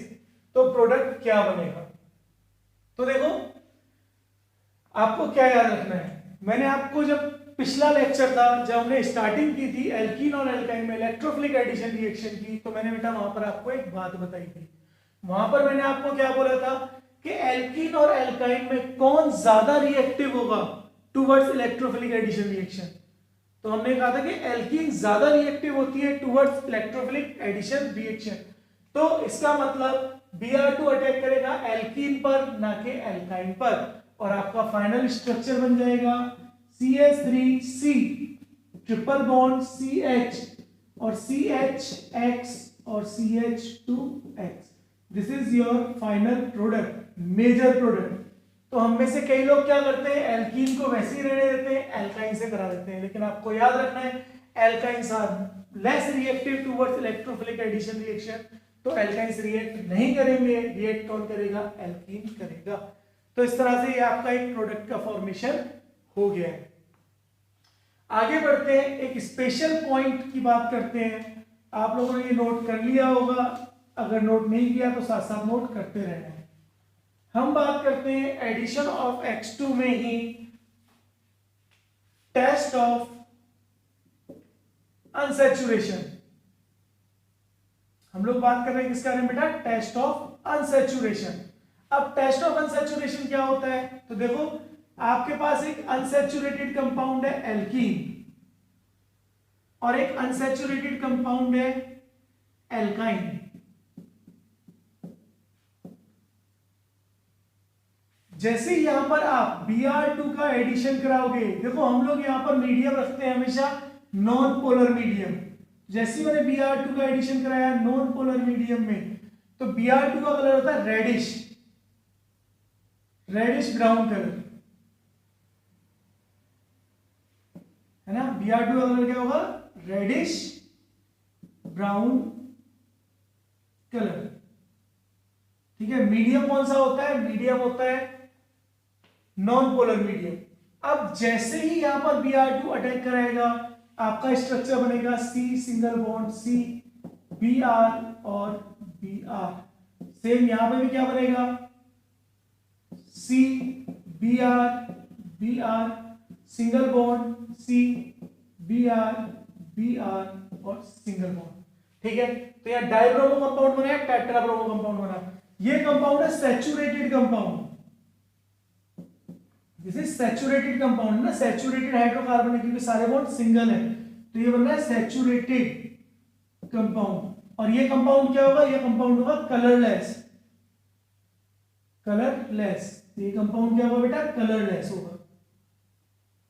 तो प्रोडक्ट क्या बनेगा। तो देखो आपको क्या याद रखना है, मैंने आपको जब पिछला लेक्चर था जब हमने स्टार्टिंग की थी एल्कीन और एल्काइन में इलेक्ट्रोफिलिक एडिशन रिएक्शन की, तो मैंने बेटा वहां पर आपको एक बात बताई थी, वहां पर मैंने आपको क्या बोला था कि एल्कीन और एल्काइन में कौन ज्यादा रिएक्टिव होगा टुवर्ड्स इलेक्ट्रोफिलिक एडिशन रिएक्शन। तो हमने कहा था कि एल्कीन ज्यादा रिएक्टिव होती है टुवर्ड्स इलेक्ट्रोफिलिक एडिशन रिएक्शन, तो इसका मतलब Br2 अटैक करेगा एल्कीन पर ना कि एल्काइन पर, और आपका फाइनल स्ट्रक्चर बन जाएगा CH3C ट्रिपल बॉन्ड CH और CHX और CH2X। This is your final product, major product. तो हम में से कई लोग क्या करते हैं, एल्कीन को वैसे ही रहने देते हैं, एल्काइन से करा देते हैं। लेकिन आपको याद रखना है alkynes are less reactive towards electrophilic addition reaction. तो एल्काइंस रिएक्ट नहीं करेंगे, रिएक्ट कौन करेगा, एल्कीन करेगा। तो इस तरह से ये आपका एक प्रोडक्ट का फॉर्मेशन हो गया है। आगे बढ़ते हैं, एक स्पेशल पॉइंट की बात करते हैं। आप लोगों ने ये नोट कर लिया होगा, अगर नोट नहीं किया तो साथ साथ नोट करते रहना है। हम बात करते हैं एडिशन ऑफ X2 में ही टेस्ट ऑफ अनसैचुरेशन। हम लोग बात कर रहे हैं किसके बारे में बेटा, टेस्ट ऑफ अनसैचुरेशन। अब टेस्ट ऑफ अनसैचुरेशन क्या होता है, तो देखो आपके पास एक अनसैचुरेटेड कंपाउंड है एल्कीन और एक अनसैचुरेटेड कंपाउंड है एल्काइन। जैसे यहां पर आप Br2 का एडिशन कराओगे, देखो हम लोग यहां पर मीडियम रखते हैं हमेशा नॉन पोलर मीडियम। जैसे मैंने Br2 का एडिशन कराया नॉन पोलर मीडियम में, तो Br2 का कलर होता है रेडिश ब्राउन कलर, है ना। Br2 का कलर क्या होगा, रेडिश ब्राउन कलर, ठीक है। मीडियम कौन सा होता है, मीडियम होता है नॉन पोलर मीडियम। अब जैसे ही यहां पर Br2 अटैक कराएगा, आपका स्ट्रक्चर बनेगा C single bond C Br और Br। सेम यहां पर भी क्या बनेगा, C Br single bond C Br और सिंगल बॉन्ड, ठीक है। तो यहां डाइब्रोमो कंपाउंड बना है, टेट्राब्रोमो कंपाउंड बना। ये कंपाउंड है saturated compound, this is saturated compound ना, सैचुरेटेड हाइड्रोकार्बन है क्योंकि सारे बॉन्ड सिंगल है, तो ये बन रहा है सैचुरेटेड कंपाउंड। और ये कंपाउंड क्या होगा, ये कंपाउंड होगा कलरलेस। ये कंपाउंड क्या होगा बेटा, कलरलेस होगा।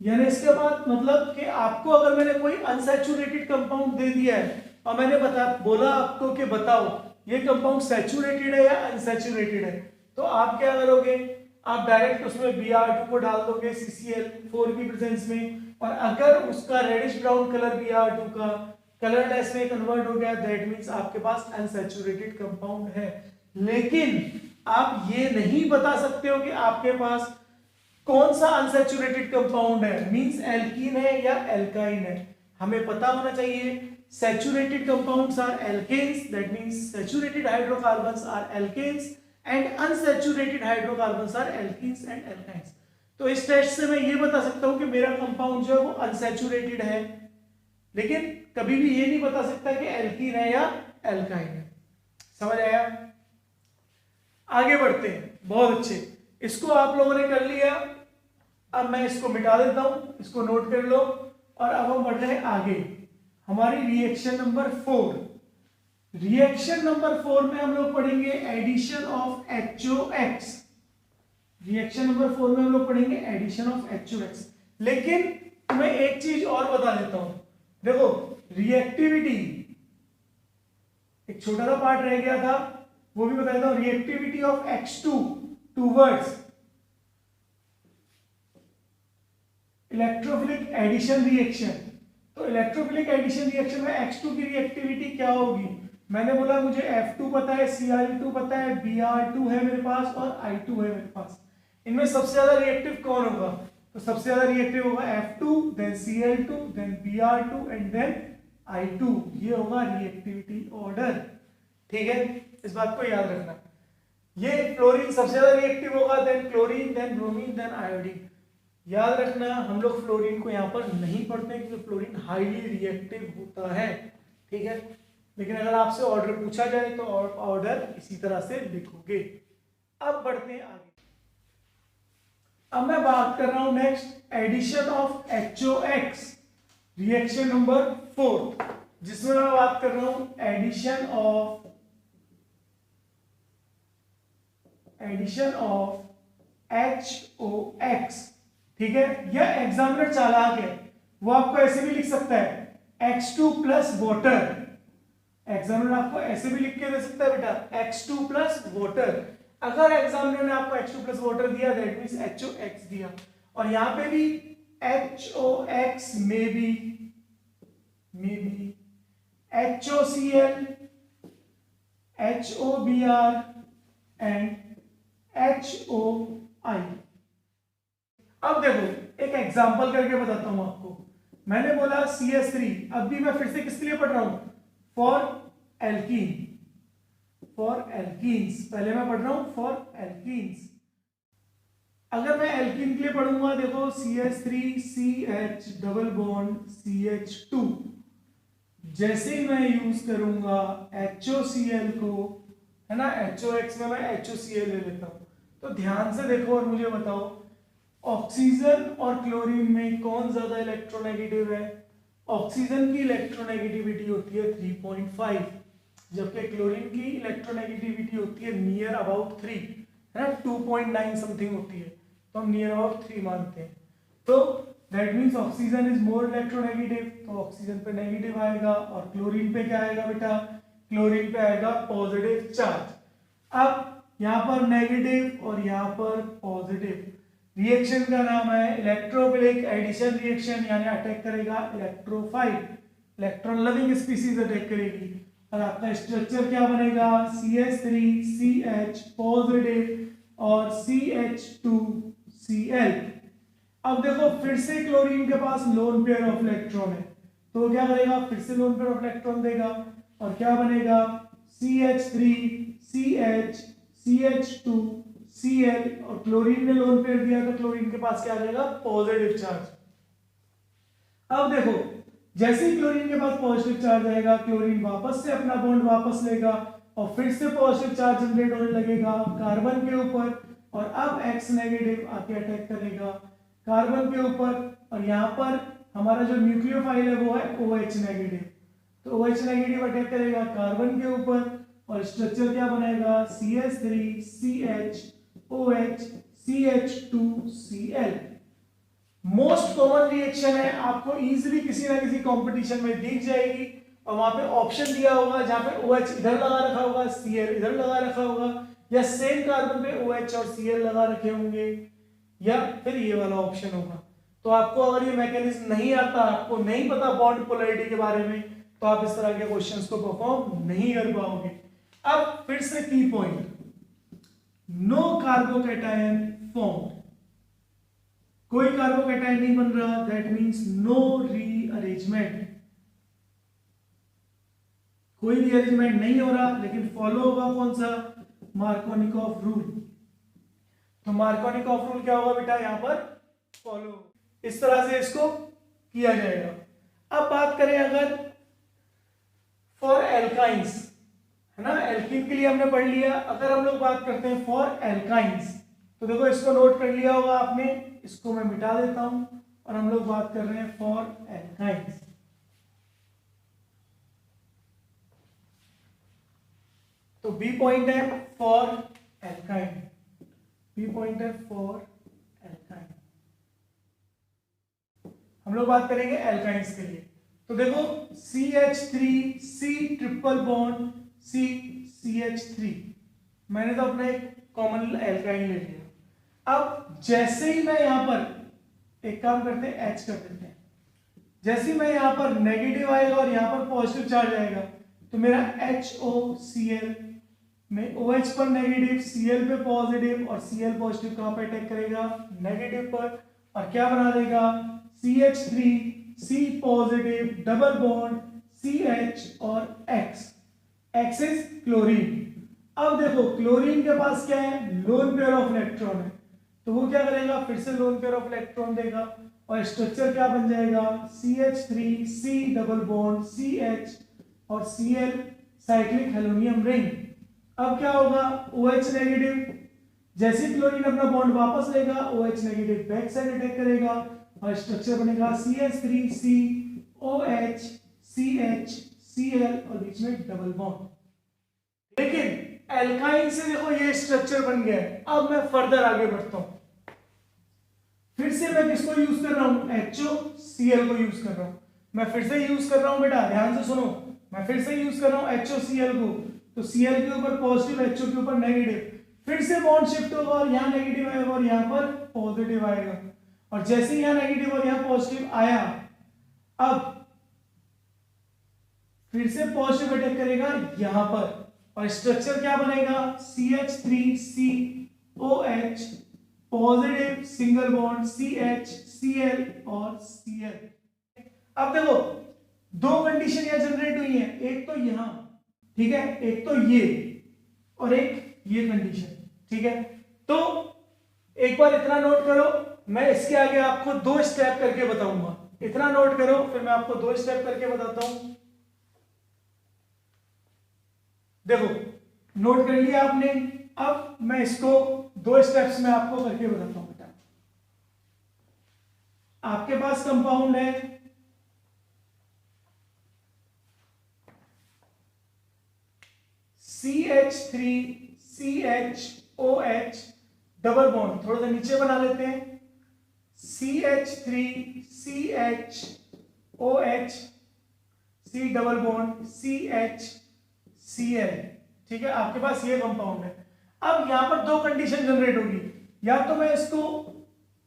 यानी इसके बाद मतलब कि आपको अगर मैंने कोई अनसैचुरेटेड कंपाउंड दे दिया है और मैंने बोला आपको कि बताओ ये कंपाउंड सैचुरेटेड है या अनसैचुरेटेड है, तो आप क्या करोगे, आप डायरेक्ट उसमें Br2 को डाल दोगे CCl4 की प्रेजेंस में, और अगर उसका रेडिश ब्राउन कलर Br2 का कलरलेस में कन्वर्ट हो गया, दैट मींस आपके पास अनसैचुरेटेड कंपाउंड है। लेकिन आप ये नहीं बता सकते हो कि आपके पास कौन सा अनसैचुरेटेड कंपाउंड है, मींस एल्कीन है या एल्काइन है। हमें पता होना चाहिए saturated compounds are alkanes, that means saturated hydrocarbons are alkanes and unsaturated hydrocarbons are alkenes and alkynes। तो इस टेस्ट से मैं ये बता सकता हूं कि मेरा कंपाउंड जो है वो अनसैचुरेटेड है, लेकिन कभी भी ये नहीं बता सकता कि एल्कीन है या एल्काइन है। समझ आया? आगे बढ़ते हैं, बहुत अच्छे, इसको आप लोगों ने कर लिया। अब मैं इसको मिटा देता हूं, इसको नोट कर लो, और अब हम बढ़ रहे हैं आगे हमारी रिएक्शन नंबर 4। रिएक्शन नंबर 4 में हम लोग पढ़ेंगे addition of HOX। Reaction number 4 में हम लोग पढ़ेंगे एडिशन ऑफ HOX। लेकिन मैं एक चीज और बता देता हूं, देखो रिएक्टिविटी एक छोटा सा पार्ट रह गया था, वो भी बता देता हूं। Reactivity of X2 towards electrophilic addition reaction. तो इलेक्ट्रोफिलिक एडिशन रिएक्शन में X2 की रिएक्टिविटी क्या होगी? मैंने बोला मुझे F2 पता है, Cl2 पता है, Br2 है मेरे पास और I2 है मेरे पास। इनमें सबसे ज्यादा रिएक्टिव कौन होगा? तो सबसे ज्यादा रिएक्टिव होगा F2, then Cl2, then Br2 and then I2। ये होगा रिएक्टिविटी ऑर्डर, ठीक है, इस बात को याद रखना। ये फ्लोरीन सबसे ज्यादा रिएक्टिव होगा, then chlorine, then bromine, then iodine. याद रखना हम लोग फ्लोरीन को यहाँ पर नहीं पढ़ते क्योंकि फ्लोरीन हाईली रिएक्टिव होता है, ठीक है। लेकिन अगर आपसे ऑर्डर पूछा जाए तो ऑर्डर इसी तरह से लिखोगे। अब बढ़ते हैं आगे। अब मैं बात कर रहा हूं next addition of HOX, reaction number 4, जिसमें मैं बात कर रहा हूं एडिशन ऑफ HOX, ठीक है। या एग्जामिनर चालाक है, वो आपको ऐसे भी लिख सकता है X2 प्लस वाटर। एग्जामिनर आपको ऐसे भी लिख के दे सकता है बेटा X2 प्लस वाटर। अगर एग्जामिनर ने आपको X2 प्लस वाटर दिया दैट मींस HOX दिया। और यहां पे भी HOX में भी HOCl, HOBr एंड HOI। अब देखो एक एग्जांपल करके बताता हूं आपको। मैंने बोला CS3, अब भी मैं फिर से किसके लिए पढ़ रहा हूं? For alkene, for alkenes. पहले मैं पढ़ रहा हूं फॉर एल्कीन्स। अगर मैं एल्कीन के लिए पढ़ूंगा, देखो CH3CH डबल बॉन्ड CH2, जैसे ही मैं यूज करूंगा HOCl को, है ना, HOX में मैं HOCl ले लेता हूं। तो ध्यान से देखो और मुझे बताओ ऑक्सीजन और क्लोरीन में कौन ज्यादा इलेक्ट्रोनेगेटिव है? ऑक्सीजन की इलेक्ट्रोनेगेटिविटी होती है 3.5, जबकि क्लोरीन की इलेक्ट्रोनेगेटिविटी होती है नियर अबाउट 3, है ना, 2.9 समथिंग होती है, तो हम नियर अबाउट 3 मानते हैं। तो that means oxygen is more electronegative, तो ऑक्सीजन पे नेगेटिव आएगा और क्लोरीन पे क्या आएगा बेटा? क्लोरीन पे आएगा पॉजिटिव चार्ज। अब यहाँ पर नेगेटिव और यहाँ पर पॉजिटिव, रिएक्शन का नाम है इलेक्ट्रोफिलिक एडिशन रिएक्शन, यानी अटैक करेगा electrophile, electron loving species attack करेगी। और आपका स्ट्रक्चर क्या बनेगा? CH3CH पॉजिटिव और CH2Cl। अब देखो फिर से क्लोरीन के पास लोन पेयर ऑफ इलेक्ट्रॉन है, तो क्या करेगा? फिर से लोन पेयर ऑफ इलेक्ट्रॉन देगा और क्या बनेगा? CH3CH CH2Cl, और क्लोरीन ने लोन पेयर दिया तो क्लोरीन के पास क्या आ जाएगा? Positive charge. अब देखो जैसे ही क्लोरीन के पास पॉजिटिव चार्ज आएगा, क्लोरीन वापस से अपना बॉन्ड वापस लेगा और फिर से पॉजिटिव चार्ज जनरेट होने लगेगा कार्बन के ऊपर, और अब X नेगेटिव आके अटैक करेगा कार्बन के ऊपर, और यहाँ पर हमारा जो न्यूक्लियोफाइल है वो है OH नेगेटिव, तो OH नेगेटिव अटैक करेगा कार्बन के ऊपर, और स्ट्रक्चर क्या बनेगा? CH3CH OH CH2Cl। Most common reaction है, आपको इजीली किसी ना किसी कंपटीशन में दिख जाएगी, और वहां पे ऑप्शन दिया होगा जहां पे OH इधर लगा रखा होगा, Cl इधर लगा रखा होगा, या सेम कार्बन पे OH और Cl लगा रखे होंगे, या फिर ये वाला ऑप्शन होगा। तो आपको अगर ये मैकेनिज्म नहीं आता, आपको नहीं पता बॉन्ड पोलैरिटी के बारे में, तो आप इस तरह के क्वेश्चंस को परफॉर्म नहीं कर पाओगे। अब फिर से की पॉइंट, नो कार्बोकैटायन फॉर्म्ड, कोई कार्बोकैटायन नहीं बन रहा, दैट मींस नो रीअरेंजमेंट, कोई रीअरेंजमेंट नहीं हो रहा, लेकिन फॉलो होगा कौन सा? Markovnikov rule. तो मार्कोनिकॉफ रूल क्या होगा बेटा? यहां पर फॉलो, इस तरह से इसको किया जाएगा। अब बात करें अगर फॉर एल्काइंस, है ना, एल्कीन के लिए हमने पढ़ लिया। अगर हम लोग बात करते हैं फॉर एल्काइंस, तो देखो इसको नोट कर लिया होगा आपने, इसको मैं मिटा देता हूं, और हम लोग बात कर रहे हैं फॉर एल्काइंस। तो बी पॉइंट है फॉर एल्काइन, बी पॉइंट है फॉर एल्काइन। हम लोग बात करेंगे एल्काइंस के लिए। तो देखो CH3C ट्रिपल बॉन्ड CH3, मैंने तो अपना एक कॉमन एल्काइन ले लिया। अब जैसे ही मैं यहां पर एक काम करते हैं, H कर देते हैं, जैसे ही मैं यहां पर नेगेटिव आएगा और यहां पर पॉजिटिव चार्ज आएगा, तो मेरा HOCl में OH पर नेगेटिव, Cl पे पॉजिटिव, और Cl पॉजिटिव कहां पे अटैक करेगा? नेगेटिव पर, और क्या बना देगा? CH3C positive double bond CH और X, X इज क्लोरीन। अब देखो क्लोरीन के पास क्या है? लोन पेयर ऑफ इलेक्ट्रॉन है, तो वो क्या करेगा? फिर से लोन पेयर ऑफ इलेक्ट्रॉन देगा, और स्ट्रक्चर क्या बन जाएगा? CH3C डबल बॉन्ड CH और Cl साइक्लिक हेलोनियम रिंग। अब क्या होगा? OH नेगेटिव, जैसे क्लोरीन अपना बॉन्ड वापस लेगा, OH negative back side attack करेगा, और स्ट्रक्चर बनेगा CH3C OH CH Cl, और बीच में डबल बॉन्ड। लेकिन एल्काइन से देखो ये स्ट्रक्चर बन गया है। अब मैं फर्दर आगे बढ़ता हूं, फिर से मैं किसको यूज कर रहा हूं, HOCl को यूज कर रहा हूं। मैं फिर से यूज कर रहा हूं बेटा, ध्यान से सुनो, मैं फिर से यूज कर रहा हूं HOCl को, तो Cl के ऊपर पॉजिटिव, HO के ऊपर नेगेटिव, फिर से बॉन्ड शिफ्ट होगा और यहाँ नेगेटिव आएगा और यहाँ पर पॉजिटिव आएगा, और जैसे ही यहाँ नेगेटिव और यहाँ पॉजिटिव आया, अब फिर से पॉजिटिव अटैक करेगा यहां पर, और स्ट्रक्चर क्या बनेगा, CH3COH, positive single bond CHCl और Cl। अब देखो दो कंडीशन यहां जनरेट हुई है, एक तो यहां, ठीक है, एक तो ये और एक ये कंडीशन, ठीक है। तो एक बार इतना नोट करो, मैं इसके आगे आपको दो स्टेप करके बताऊंगा, इतना नोट करो, फिर मैं आपको दो स्टेप करके बताता हूं। देखो नोट कर लिया आपने, अब मैं इसको दो स्टेप्स में आपको करके बताता हूं बेटा। आपके पास कंपाउंड है CH3CHOH डबल बॉन्ड, थोड़ा सा नीचे बना लेते हैं, CH3CHOH C double bond CHCl, ठीक है, आपके पास ये कंपाउंड है। अब यहां पर दो कंडीशन जनरेट होगी, या तो मैं इसको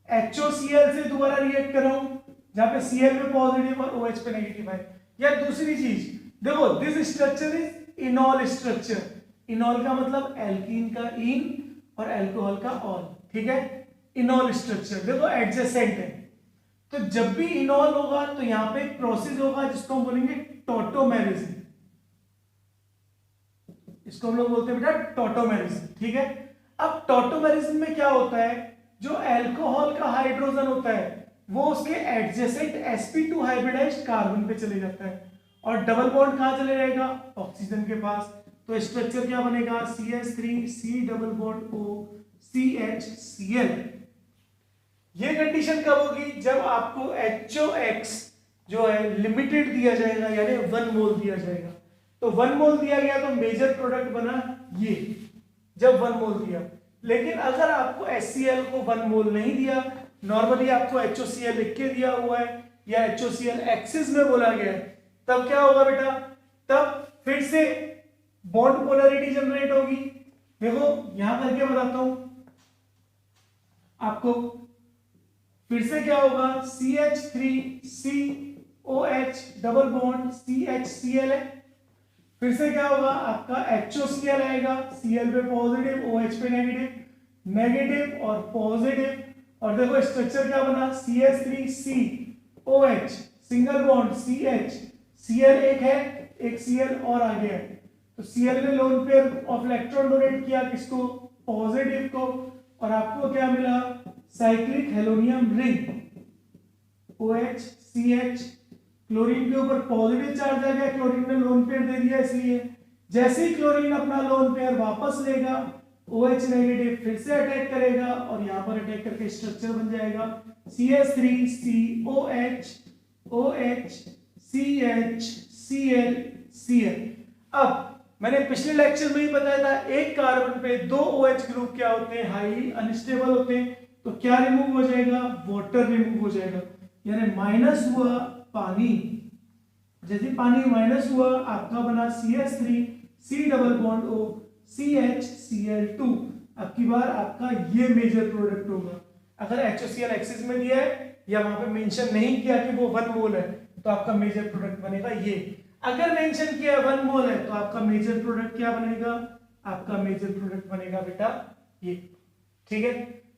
HOCl से दोबारा रिएक्ट कर रहा हूं जहां पे Cl पे पॉजिटिव और OH पे नेगेटिव है, या दूसरी चीज, देखो दिस स्ट्रक्चर इज इनॉल स्ट्रक्चर, इनॉल का मतलब एल्कीन का इन और अल्कोहल का ऑल, ठीक है, इनॉल स्ट्रक्चर, देखो एडजेसेंट है। तो जब भी इनॉल होगा तो यहां पे एक प्रोसेस होगा जिसको हम बोलेंगे टॉटोमेरिज्म, इसको हम लोग बोलते हैं बेटा टॉटोमेरिज्म, ठीक है। अब टॉटोमेरिज्म में क्या होता है, जो अल्कोहल का हाइड्रोजन होता है वो उसके एडजेसेंट sp2 हाइब्रिडाइज्ड कार्बन पे चले जाता है, और डबल बॉन्ड कहां चले जाएगा, ऑक्सीजन के पास। तो स्ट्रक्चर क्या बनेगा, CH3C double bond O CHCl। ये कंडीशन कब होगी, जब आपको HOX जो है लिमिटेड दिया जाएगा, यानी 1 मोल दिया जाएगा। तो 1 मोल दिया गया तो मेजर प्रोडक्ट बना ये, जब 1 मोल दिया। लेकिन अगर आपको HCl को 1 मोल नहीं दिया, नॉर्मली आपको HOCl लिख के दिया हुआ है या HOCl एक्सिस में बोला गया है, तब क्या होगा बेटा, तब फिर से बॉन्ड पोलैरिटी जनरेट होगी। देखो यहां करके बताता हूं आपको, फिर से क्या होगा, CH3COH डबल बॉन्ड CHCl है, फिर से क्या होगा आपका HOCl आएगा, Cl पे पॉजिटिव OH पे नेगेटिव, नेगेटिव और पॉजिटिव, और देखो स्ट्रक्चर क्या बना, CH3COH single bond CH, Cl एक है, एक Cl और आ गया है, तो Cl ने lone pair of electron donate किया किसको, पॉजिटिव को, और आपको क्या मिला, cyclic halonium ring OH CH, chlorine के ऊपर पॉजिटिव चार्ज आ गया, क्लोरीन ने लोन पेयर दे दिया, इसलिए जैसे ही क्लोरीन अपना लोन पेयर वापस लेगा, OH नेगेटिव फिर से अटैक करेगा और यहां पर अटैक करके स्ट्रक्चर बन जाएगा CH3COH OH CH Cl Cl। अब मैंने पिछले लेक्चर में ही बताया था, एक कार्बन पे दो OH ग्रुप क्या होते हैं, हाईली अनस्टेबल होते हैं, तो क्या रिमूव हो जाएगा, वाटर रिमूव हो जाएगा, यानी माइनस हुआ पानी, जैसे पानी माइनस हुआ आपका बना CH3C double bond O CHCl2। अब की बार आपका ये मेजर प्रोडक्ट होगा। अगर HOCl एक्सिस में दिया है या वहां पे मेंशन नहीं किया कि वो 1 मोल है, तो आपका मेजर प्रोडक्ट बनेगा ये। अगर मेंशन किया 1 मोल है तो आपका मेजर प्रोडक्ट क्या बनेगा, आपका मेजर प्रोडक्ट बनेगा बेटा ये, ठीक है।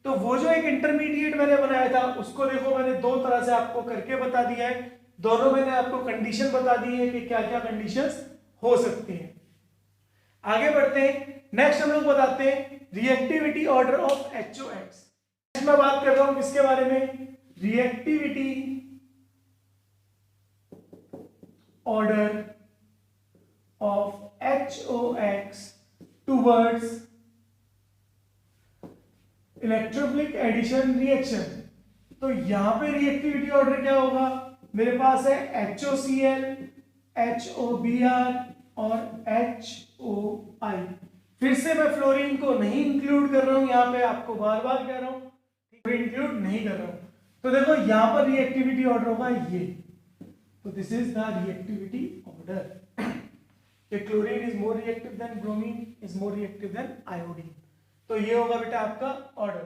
तो वो जो एक इंटरमीडिएट मैंने बनाया था उसको देखो मैंने दो तरह से आपको करके बता दिया है, दोनों मैंने आपको कंडीशन बता दी है कि क्या क्या कंडीशंस हो सकती हैं। आगे बढ़ते हैं, नेक्स्ट हम लोग बताते हैं reactivity order of HOX। Next मैं बात कर रहा हूं किसके बारे में, reactivity order of HOX towards electrophilic addition reaction. तो यहां पे रिएक्टिविटी ऑर्डर क्या होगा, मेरे पास है HOCl HOBr और HOI। फिर से मैं फ्लोरीन को नहीं इंक्लूड कर रहा हूं, यहां पे आपको बार बार कह रहा हूं इंक्लूड नहीं कर रहा हूं। तो देखो यहाँ पर रिएक्टिविटी ऑर्डर होगा ये, तो this is the reactivity order. Chlorine is more reactive than bromine, is more reactive than iodine. तो ये होगा बेटा आपका ऑर्डर।